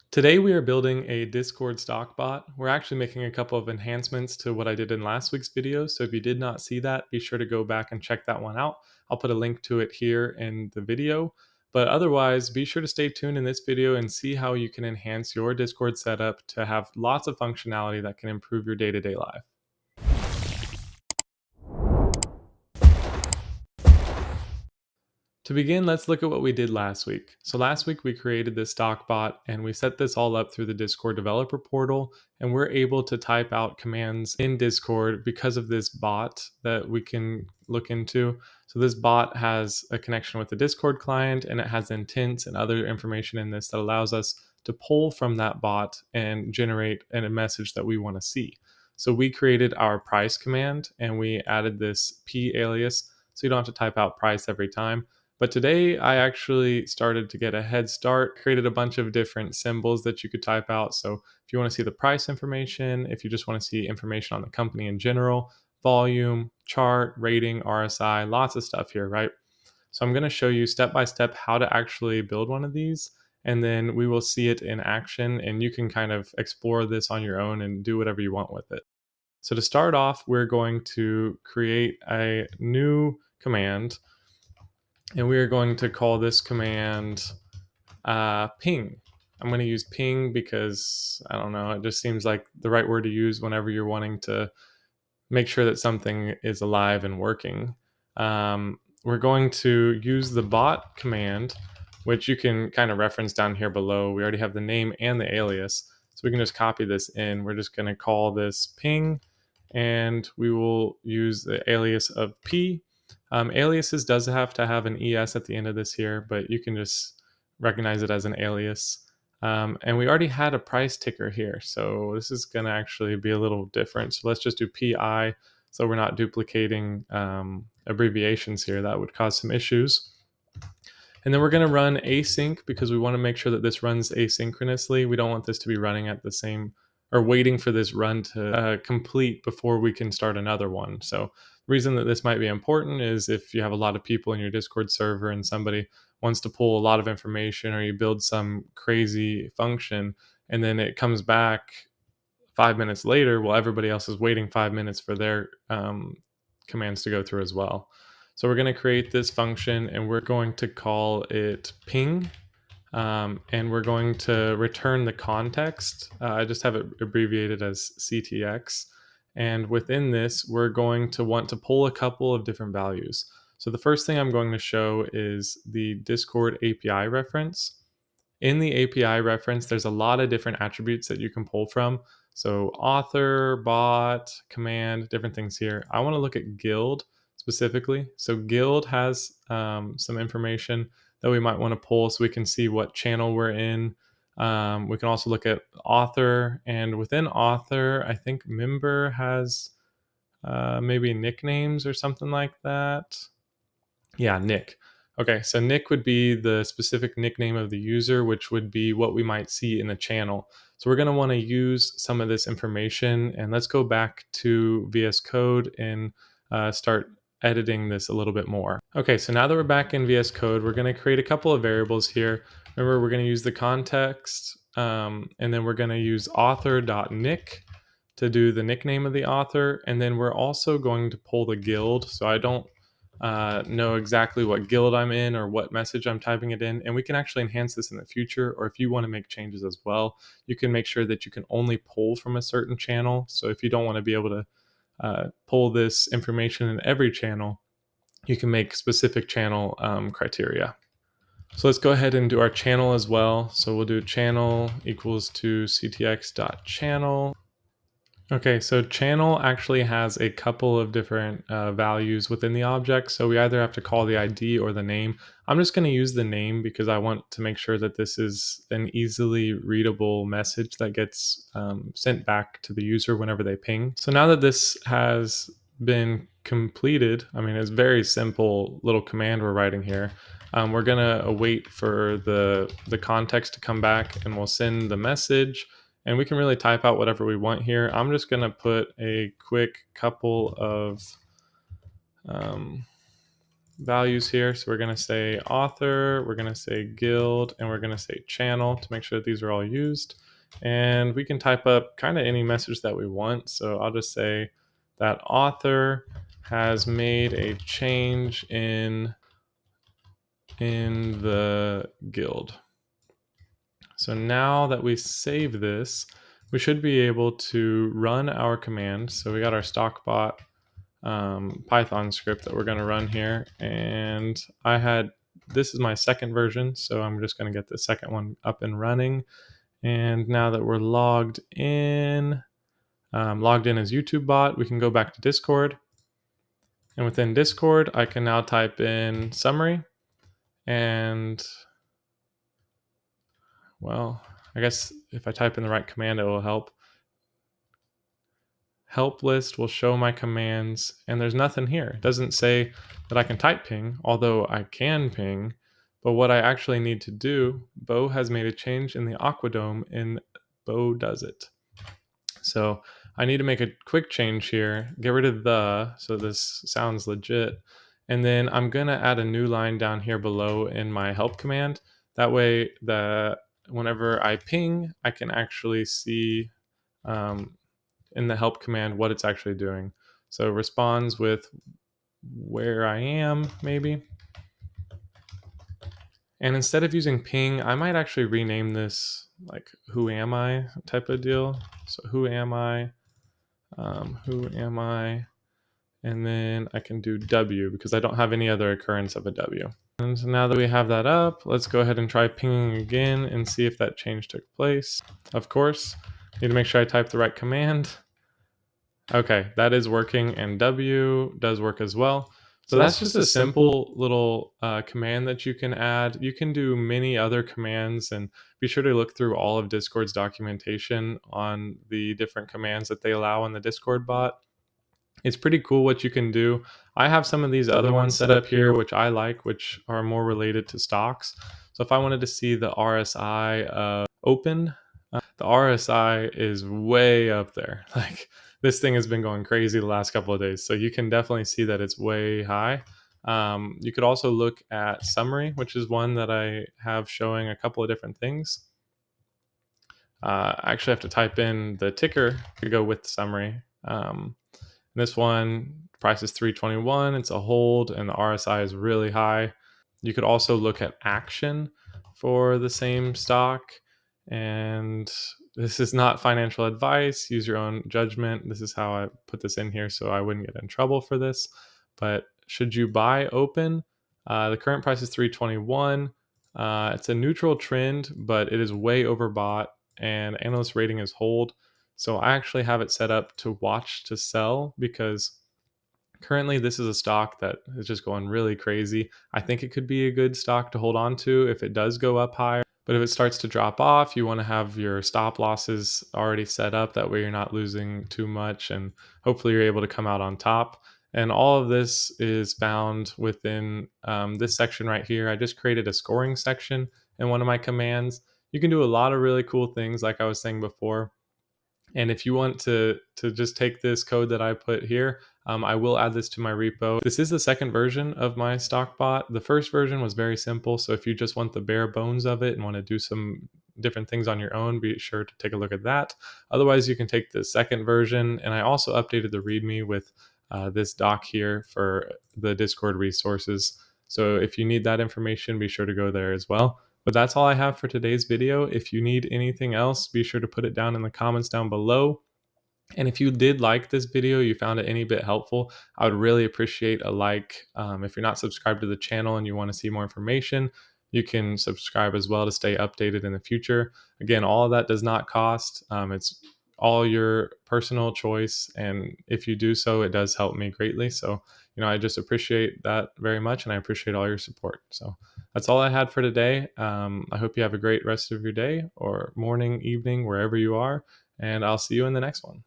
Today we are building a Discord stock bot. We're actually making a couple of enhancements to what I did in last week's video. So if you did not see that, be sure to go back and check that one out. I'll put a link to it here in the video. But otherwise, be sure to stay tuned in this video and see how you can enhance your Discord setup to have lots of functionality that can improve your day-to-day life. To begin, let's look at what we did last week. So last week we created this stock bot and we set this all up through the Discord developer portal, and we're able to type out commands in Discord because of this bot that we can look into. So this bot has a connection with the Discord client, and it has intents and other information in this that allows us to pull from that bot and generate a message that we want to see. So we created our price command and we added this p alias so you don't have to type out price every time. But today I actually started to get a head start, created a bunch of different symbols that you could type out. So if you want to see the price information, if you just want to see information on the company in general, volume, chart, rating, RSI, lots of stuff here, right? So I'm going to show you step by step how to actually build one of these, and then we will see it in action, and you can kind of explore this on your own and do whatever you want with it. So to start off, we're going to create a new command, and we are going to call this command ping. I'm going to use ping because I don't know, it just seems like the right word to use whenever you're wanting to make sure that something is alive and working. We're going to use the bot command, which you can kind of reference down here below. We already have the name and the alias, so we can just copy this in. We're just going to call this ping, and we will use the alias of p. Aliases does have to have an es at the end of this here, but you can just recognize it as an alias. And we already had a price ticker here, so this is going to actually be a little different. So let's just do PI, so we're not duplicating abbreviations here. That would cause some issues. And then we're going to run async because we want to make sure that this runs asynchronously. We don't want this to be running at the same or waiting for this run to complete before we can start another one. So the reason that this might be important is if you have a lot of people in your Discord server and somebody wants to pull a lot of information, or you build some crazy function and then it comes back 5 minutes later, well, everybody else is waiting 5 minutes for their commands to go through as well. So we're going to create this function and we're going to call it ping. And we're going to return the context. I just have it abbreviated as CTX. And within this, we're going to want to pull a couple of different values. So the first thing I'm going to show is the Discord API reference. In the API reference, there's a lot of different attributes that you can pull from. So author, bot, command, different things here. I want to look at guild specifically. So guild has some information that we might want to pull so we can see what channel we're in. We can also look at author, and within author, I think member has maybe nicknames or something like that. Yeah, Nick. Okay, so Nick would be the specific nickname of the user, which would be what we might see in the channel. So we're going to want to use some of this information, and let's go back to VS Code and start editing this a little bit more. Okay, so now that we're back in VS Code, we're going to create a couple of variables here. Remember, we're going to use the context, and then we're going to use author.nick to do the nickname of the author, and then we're also going to pull the guild. So I don't know exactly what guild I'm in or what message I'm typing it in. And we can actually enhance this in the future, or if you want to make changes as well, you can make sure that you can only pull from a certain channel. So if you don't want to be able to pull this information in every channel, you can make specific channel criteria. So let's go ahead and do our channel as well. So we'll do channel equals to ctx.channel. Okay, so channel actually has a couple of different values within the object. So we either have to call the ID or the name. I'm just going to use the name because I want to make sure that this is an easily readable message that gets sent back to the user whenever they ping. So now that this has been completed, I mean, it's a very simple little command we're writing here. We're going to wait for the context to come back, and we'll send the message. And we can really type out whatever we want here. I'm just going to put a quick couple of values here. So we're going to say author, we're going to say guild, and we're going to say channel to make sure that these are all used. And we can type up kind of any message that we want. So I'll just say that author has made a change in the guild. So now that we save this, we should be able to run our command. So we got our stockbot Python script that we're going to run here. And this is my second version, so I'm just going to get the second one up and running. And now that we're logged in as YouTube bot, we can go back to Discord. And within Discord, I can now type in summary. And, well, I guess if I type in the right command, it will help. Help list will show my commands, and there's nothing here. It doesn't say that I can type ping, although I can ping. But what I actually need to do, Bo has made a change in the Aquadome, and Bo does it. So I need to make a quick change here, get rid of the, so this sounds legit. And then I'm gonna add a new line down here below in my help command. That way whenever I ping, I can actually see in the help command what it's actually doing. So it responds with where I am, maybe. And instead of using ping, I might actually rename this like who am I type of deal. So who am I? Who am I? And then I can do W because I don't have any other occurrence of a W. And so now that we have that up, let's go ahead and try pinging again and see if that change took place. Of course, need to make sure I type the right command. Okay, that is working, and W does work as well. So that's just a simple little command that you can add. You can do many other commands, and be sure to look through all of Discord's documentation on the different commands that they allow on the Discord bot. It's pretty cool what you can do. I have some of these other ones set up here, which I like, which are more related to stocks. So if I wanted to see the RSI open, the RSI is way up there. Like this thing has been going crazy the last couple of days. So you can definitely see that it's way high. You could also look at summary, which is one that I have showing a couple of different things. I actually have to type in the ticker to go with summary. This one, price is 321. It's a hold, and the RSI is really high. You could also look at action for the same stock. And this is not financial advice. Use your own judgment. This is how I put this in here so I wouldn't get in trouble for this. But should you buy open? The current price is 321. It's a neutral trend, but it is way overbought, and analyst rating is hold. So I actually have it set up to watch to sell because currently this is a stock that is just going really crazy. I think it could be a good stock to hold on to if it does go up higher. But if it starts to drop off, you want to have your stop losses already set up. That way you're not losing too much, and hopefully you're able to come out on top. And all of this is found within this section right here. I just created a scoring section in one of my commands. You can do a lot of really cool things like I was saying before. And if you want to just take this code that I put here, I will add this to my repo. This is the second version of my stock bot. The first version was very simple. So if you just want the bare bones of it and want to do some different things on your own, be sure to take a look at that. Otherwise, you can take the second version. And I also updated the README with this doc here for the Discord resources. So if you need that information, be sure to go there as well. But that's all I have for today's video. If you need anything else, be sure to put it down in the comments down below. And if you did like this video, you found it any bit helpful, I would really appreciate a like. If you're not subscribed to the channel and you want to see more information, you can subscribe as well to stay updated in the future. Again, all of that does not cost. It's all your personal choice. And if you do so, it does help me greatly. So, I just appreciate that very much, and I appreciate all your support. So that's all I had for today. I hope you have a great rest of your day or morning, evening, wherever you are, and I'll see you in the next one.